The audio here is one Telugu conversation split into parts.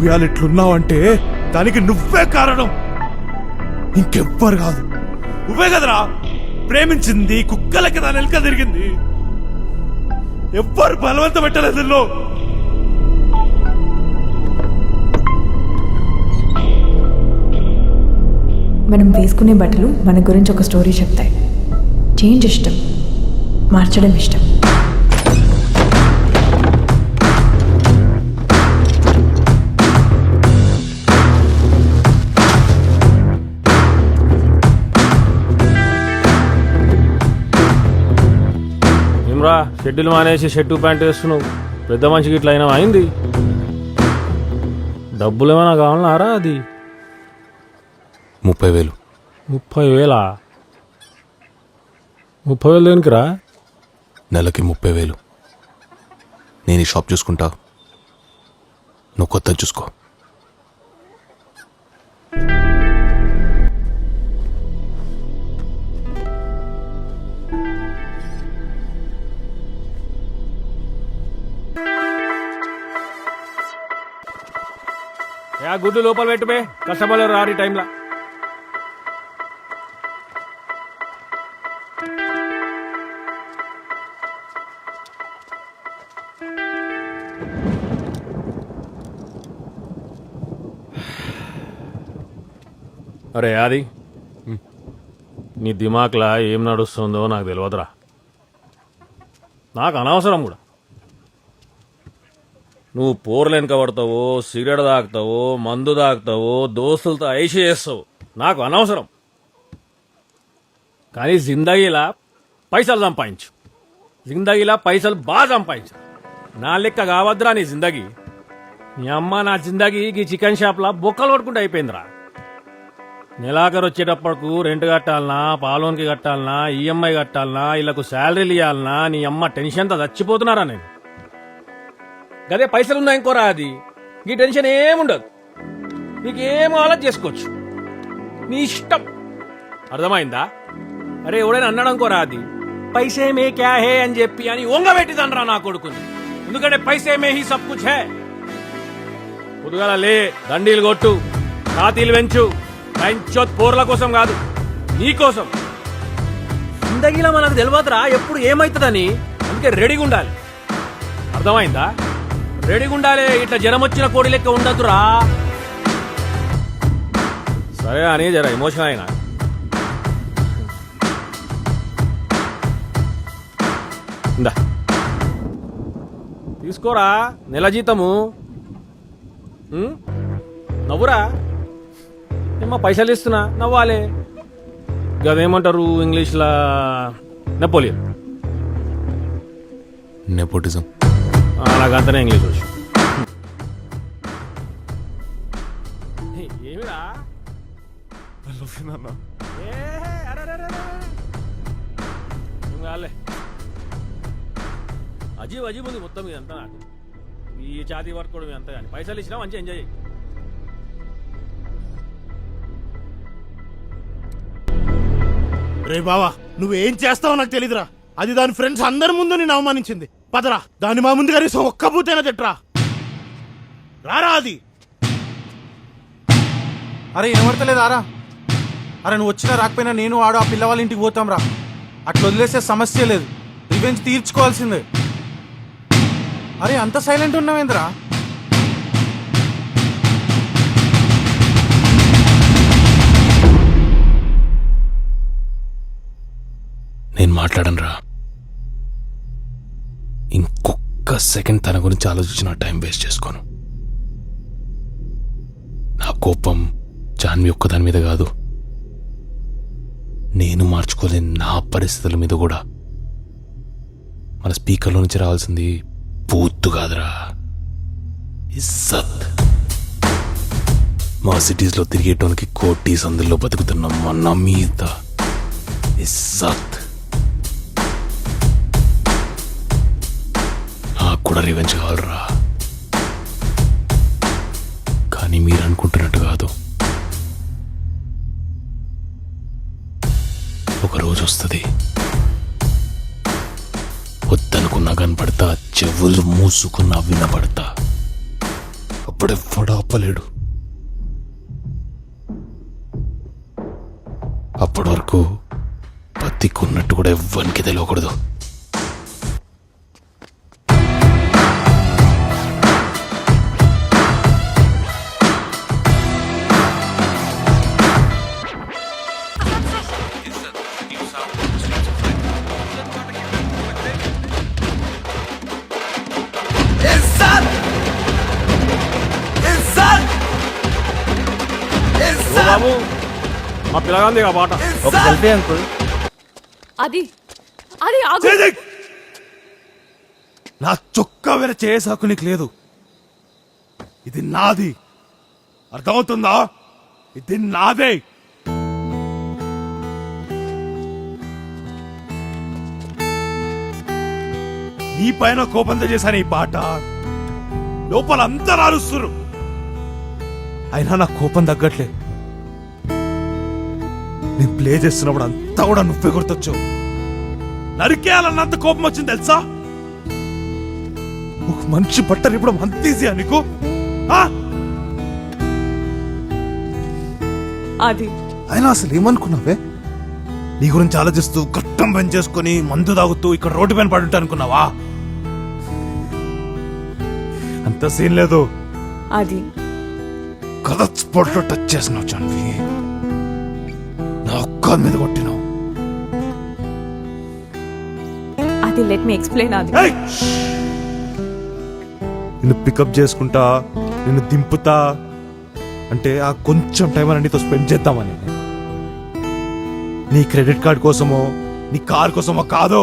నువ్వు ఇవాళ ఇట్లున్నావంటే దానికి నువ్వే కారణం, ఇంకెవ్వరు కాదు. నువ్వే కదరా ప్రేమించింది, కుక్కలకి దాని వెనక తిరిగింది. ఎవ్వరు బలవంత పెట్టలేదు నువ్వు. మనం వేసుకునే బట్టలు మన గురించి ఒక స్టోరీ చెప్తాయి. చేంజ్ ఇష్టం, మార్చడం ఇష్టం. ఏమ్రా షెడ్యూల్ మానేసి షర్టు ప్యాంట్ వేస్తున్నావు, పెద్ద మనిషికి ఇట్లా అయినా అయింది. డబ్బులు ఏమైనా కావాలన్నారా? అది 30,000. 30,000? 30,000 దేనికిరా? నెలకి 30,000. నేను ఈ షాప్ చూసుకుంటా, నువ్వు కొత్త చూసుకో. ఆ గుడ్డు లోపల పెట్టుపే, కస్టమర్లు రారి టైంలో. అరే అది నీ దిమాక్లా ఏం నడుస్తుందో నాకు తెలియదురా. నాకు అనవసరం కూడా. నువ్వు పోర్లు వెనక పడతావో, సిగరెట్ తాగుతావో, మందు తాగుతావో, దోస్తులతో ఐష్ చేస్తావు, నాకు అనవసరం. కానీ జిందగీలా పైసలు సంపాదించు, జిందగీలా పైసలు బాగా సంపాదించు. నా లెక్క కావద్దురా నీ జిందగీ. నీ అమ్మ నా జిందగీ ఈ చికెన్ షాప్లా బొక్కలు కొట్టుకుంటూ అయిపోయిందిరా. నెలాఖరు వచ్చేటప్పటికు రెంట్ కట్టాలనా, పాలోన్కి కట్టాలనా, ఈఎంఐ కట్టాలనా, వీళ్ళకు శాలరీలు ఇవ్వాలనా, నీ అమ్మ టెన్షన్తో చచ్చిపోతున్నారా నేను. గదే పైసలున్నా ఇంకోరా అది, ఈ టెన్షన్ ఏముండదు. నీకేం కావాలో చేసుకోవచ్చు, నీ ఇష్టం. అర్థమైందా? అరే ఎవడైనా అన్నాడు అనుకోరా అది, పైసే మే క్యా హే అని చెప్పి అని ఒంగబెట్టిదనరా నా కొడుకుని. ఎందుకంటే పైసే మే హీ సబ్ కుచ్ హే. పొద్దుగాల లే, దండీలు కొట్టు, ఛాతీలు పెంచు. పంచోత్ పోర్ల కోసం కాదు, నీ కోసం. జిందగీలో మనకు తెలియదురా ఎప్పుడు ఏమవుతుందని. అందుకే రెడీగా ఉండాలి. అర్థమైందా? రెడీగా ఉండాలి. ఇట్లా జనం వచ్చిన కోడి లెక్క ఉండదురా. సరే అని జర ఎమోషన్ అయినా. ఇందా తీసుకోరా, నెల జీతము. నవ్వురా, ఏమో పైసలు ఇస్తున్నా, నవ్వాలి. అదేమంటారు ఇంగ్లీష్లా? నెపోలియన్. నెపోటిజం. అలాగంతనే ఇంగ్లీష్ వచ్చు. ఏమిరా అజీబ్ అజీబ్ ఉంది మొత్తం ఇదంతా. నాకు ఈ ఛాతీ వర్క్ కూడా అంతా. కానీ పైసలు ఇచ్చినా మంచిగా ఎంజాయ్ చేయి. రే బావా, నువ్వేం చేస్తావో నాకు తెలీదురా. అది దాని ఫ్రెండ్స్ అందరి ముందు నేను అవమానించింది. పదరా, దాన్ని మా ముందు కనీసం ఒక్క పూతైనా తిట్రా. రారా అది. అరే వినబడతలేదు ఆరా. అరే నువ్వు వచ్చినా రాకపోయినా నేను వాడు ఆ పిల్లవాళ్ళ ఇంటికి పోతాం రా. అట్లా వదిలేసే సమస్య లేదు, రివెంజ్ తీర్చుకోవాల్సిందే. అరే అంత సైలెంట్ ఉన్నావేంద్రా? నేను మాట్లాడను రా. ఇంకొక సెకండ్ తన గురించి ఆలోచించిన టైం వేస్ట్ చేసుకోను. నా కోపం జాన్వి ఒక్కదాని మీద కాదు, నేను మార్చుకోలేని నా పరిస్థితుల మీద కూడా. మన స్పీకర్లో నుంచి రావాల్సింది పూత్తు కాదురా, ఇజ్జత్. మా సిటీస్లో తిరిగేటోనికి కోటి సందుల్లో బతుకుతున్న మన మీద ఇజ్జత్. నాకు కూడా రివెంజ్ కావాలరా. కానీ మీరు అనుకుంటున్నట్టు కాదు. ఒక రోజు వస్తుంది, వద్దనుకున్నా కనపడతా, చెవులు మూసుకున్నా వినపడతా. ఇప్పుడెవ్వడు ఆపలేడు. అప్పటి వరకు బతికున్నట్టు కూడా ఎవ్వరికి తెలియకూడదు. ఓ బాబు మా పిల్లగాంది ఆ పాట. ఒక సెల్ఫీ అంకుల్. అది అది ఆగు. నా చొక్కా వేరే చేసాకు నీకు లేదు. ఇది నాది, అర్థమవుతుందా? ఇది నాదే. నీ పైన కోపంతో చేశాను ఈ పాట. లోపల అంతా రాలుస్తురు, అయినా నా కోపం తగ్గట్లే. నేను ప్లే చేస్తున్నప్పుడు అంతా కూడా నువ్వే గుర్తొచ్చావు. నరికేయాలన్నంత కోపం వచ్చింది తెలుసా? ఒక మనిషి బట్టలు ఇప్పుడు అంత ఈజీయా నీకు? అది అయినా అసలు ఏమనుకున్నావే? నీ గురించి ఆలోచిస్తూ కట్టం పని చేసుకుని మందు తాగుతూ ఇక్కడ రోడ్డు పైన పడుంటా అనుకున్నావా? అంత సీన్ లేదు. అది కథ స్పాట్లో టచ్ చేసినావు జాన్వి. నా ఒక్క మీద కొట్టినావు. అది లెట్ మీ ఎక్స్ప్లెయిన్. అది ఏయ్! నిన్ను పికప్ చేసుకుంటా, నిన్ను దింపుతా అంటే ఆ కొంచెం టైం అని నీతో స్పెండ్ చేద్దామని. నీ క్రెడిట్ కార్డ్ కోసమో నీ కార్ కోసమో కాదు.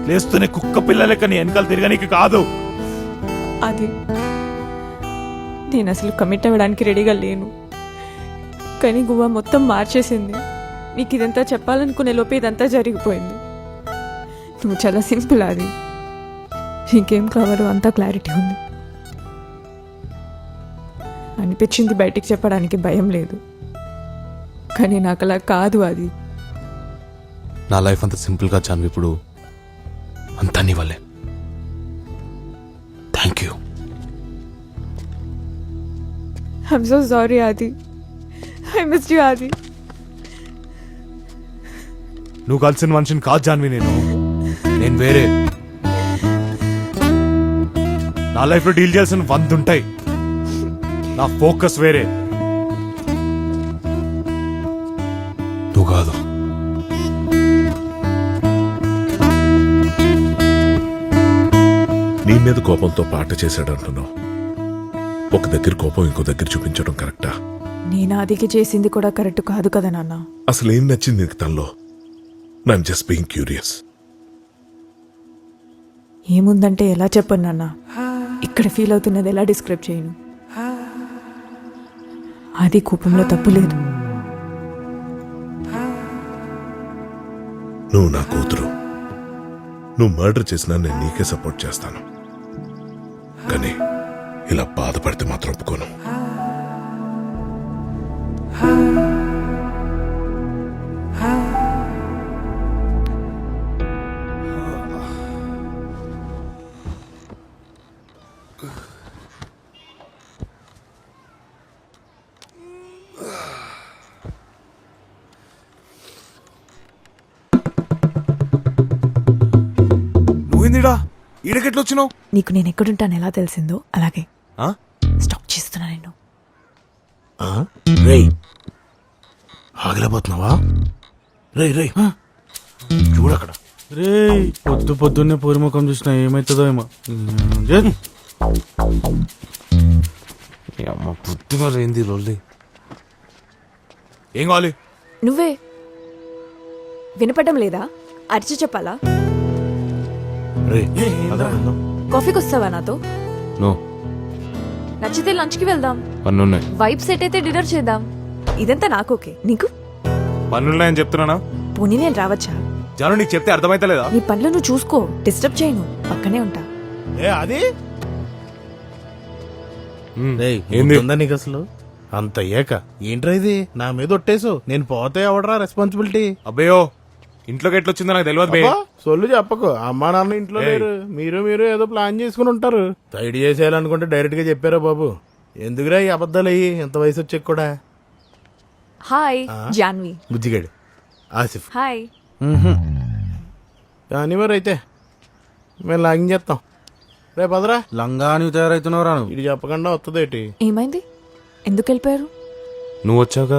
లేస్తూనే కుక్క పిల్ల లెక్క నీ వెనకాల తిరగనీకి కాదు. అది నేను అసలు కమిట్ అవ్వడానికి రెడీగా లేను, కానీ గువ్వ మొత్తం మార్చేసింది. నీకు ఇదంతా చెప్పాలనుకునే లోపే ఇదంతా జరిగిపోయింది. నువ్వు చాలా సింపుల్. అది ఇంకేం కావాలో అంతా క్లారిటీ ఉంది. అనిపించింది బయటికి చెప్పడానికి భయం లేదు, కానీ నాకు అలా కాదు. అది నా లైఫ్ అంత సింపుల్గా జాన్వి ఇప్పుడు అంతా నీ వల్లే. Thank you. I'm so sorry ఆది. ఐ మిస్డ్ యు ఆది. నువ్వు కలిసిన మనిషిని కాదు జాన్వి. నేను వేరే. నా లైఫ్ లో డీల్ చేయాల్సిన 100 ఉంటాయి. నా ఫోకస్ వేరే. నువ్వు కాదు. నీ మీద కోపంతో పాట చేశాడంటున్నావు. ఒక దగ్గర కోపం ఇంకో దగ్గర చూపించడం కరెక్టా? నేను ఆదికి చేసింది కూడా కరెక్ట్ కాదు కదా నాన్న. అసలు ఏం నచ్చింది నీకు తనలో? I'm just being curious. ఏముందంటే ఎలా చెప్పను నాన్న. ఇక్కడ ఫీల్ అవుతున్నది ఎలా డిస్క్రైబ్ చేయను. ఆది కోపంలో తప్పు లేదు. నువ్వు నా కూతురు. నువ్వు మర్డర్ చేసినా నేను నీకే సపోర్ట్ చేస్తాను, కానీ ఇలా బాధపడితే మాత్రం ఒప్పుకోను. నువ్వేందిడా ఈడకెట్లు వచ్చినావు? నీకు నేను ఎక్కడుంటాను ఎలా తెలిసిందో అలాగే స్టాక్ చేస్తున్నా నేను. రేయ్ ఆగలేకపోతున్నావా? రేయ్ చూడక్కడ. రే పొద్దున్నే పూర్వముఖం చూసినా ఏమవుతుందో ఏమో. బుద్ధిగా ఏంది లొల్లి? ఏం కావాలి? నువ్వే వినపడడం లేదా? అరిచి చెప్పాలా? కాఫీకి వస్తావా నాతో? నో. నచ్చితే లంచ్కి వెళ్దాం. పన్నున్నాయి. వైబ్ సెట్ అయితే డిన్నర్ చేద్దాం. ఇదంతా నాకు ఓకే. నీకు పనులున్నాయని చెప్తున్నానా? పోనీ నేను రావచ్చా? జాను నీకు చెప్తే అర్థమైతలేదా? నీ పనులు నువ్వు చూసుకో, డిస్టర్బ్ చేయను, పక్కనే ఉంటా. అది ఏంది? నీకు అసలు అంత ఏక ఏంట్రా ఇది? నా మీద ఒట్టేసు. నేను పోతే ఎవడరా రెస్పాన్సిబిలిటీ? అబ్బేయో ఇంట్లోకి ఎట్లొచ్చిందో నాకు తెలియదు బే. సొల్లు చెప్పకు, అమ్మా నాన్న ఇంట్లో లేరు, మీరు ఏదో ప్లాన్ చేసుకుని ఉంటారు. సైడ్ చేసేయాలనుకుంటే డైరెక్ట్ గా చెప్పారా బాబు? ఎందుకురా ఈ అబద్ధాలు అయ్యి ఎంత వయసు వచ్చాక కూడా? హాయ్ జాన్వి. బుజ్జిగాడు ఆసిఫ్. హాయ్. కానీ మరి అయితే మేము లాగింగ్ చేస్తాం. రేపు పదరా. లంగా నువ్వు తయారవుతున్నావు రా నువ్వు. ఇది చెప్పకుండా వస్తుంది. ఏమైంది? ఎందుకు వెళ్ళిపోయారు? నువ్వు వచ్చాక